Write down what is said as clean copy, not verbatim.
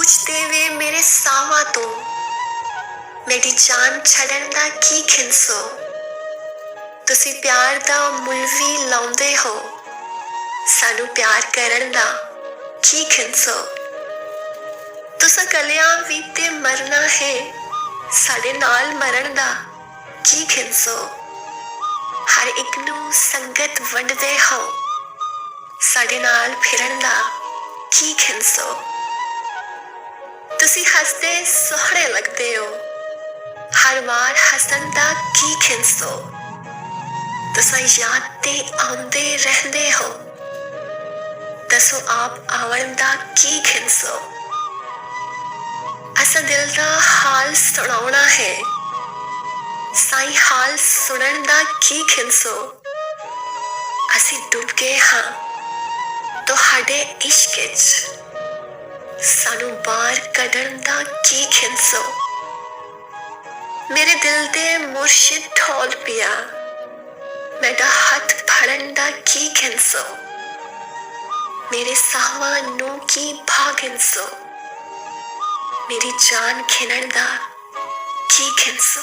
ਪੁੱਛਦੇ ਵੇ ਮੇਰੇ ਸਾਵਾਂ ਤੋਂ ਮੇਰੀ ਜਾਨ ਛੱਡਣ ਦਾ ਕੀ ਖਿੰਸੋ। ਤੁਸੀਂ ਪਿਆਰ ਦਾ ਮੁੱਲ ਵੀ ਲਾਉਂਦੇ ਹੋ, ਸਾਨੂੰ ਪਿਆਰ ਕਰਨ ਦਾ ਕੀ ਖਿੰਸੋ। ਤੁਸਾਂ ਕੱਲਿਆਂ ਵੀ ਤੇ ਮਰਨਾ ਹੈ, ਸਾਡੇ ਨਾਲ ਮਰਨ ਦਾ ਕੀ ਖਿੰਸੋ। ਹਰ ਇੱਕ ਨੂੰ ਸੰਗਤ ਵੰਡਦੇ ਹੋ, ਸਾਡੇ ਨਾਲ ਫਿਰਨ ਦਾ ਕੀ ਖਿੰਸੋ। ਤੁਸੀਂ ਹੱਸਦੇ ਸੋਹਣੇ ਲੱਗਦੇ ਹੋ, ਹਰ ਵਾਰ ਹੱਸਣ ਦਾ ਕੀ ਖਿੰਸੋ। ਤੁਸਾਂ ਯਾਦ ਤੇ ਆਉਂਦੇ ਰਹਿੰਦੇ ਹੋ, ਦੱਸੋ ਆਪ ਆਵਣ ਦਾ ਕੀ ਖਿੰਸੋ। ਅਸਾਂ ਦਿਲ ਦਾ ਹਾਲ ਸੁਣਾਉਣਾ ਹੈ, ਸਾਈਂ ਹਾਲ ਸੁਣਨ ਦਾ ਕੀ ਖਿੰਸੋ। ਅਸੀਂ ਡੁੱਬ ਗਏ ਹਾਂ ਤੁਹਾਡੇ ਇਸ਼ਕ ਵਿੱਚ, ਸਾਨੂੰ ਬਾਹਰ ਕੱਢਣ ਦਾ ਕੀ ਖਿੰਸੋ। ਮੇਰੇ ਦਿਲ ਦੇ ਮੁਰਸ਼ਿਦ ਢੋਲ ਪਿਆ, ਮੇਰਾ ਹੱਥ ਫੜਨ ਦਾ ਕੀ ਖਿੰਸੋ। ਮੇਰੇ ਸਾਹਾਂ ਨੂੰ ਕੀ ਭਾਗਿੰਸੋ, ਮੇਰੀ ਜਾਨ ਖਿਨਣ ਦਾ ਕੀ ਖਿੰਸੋ।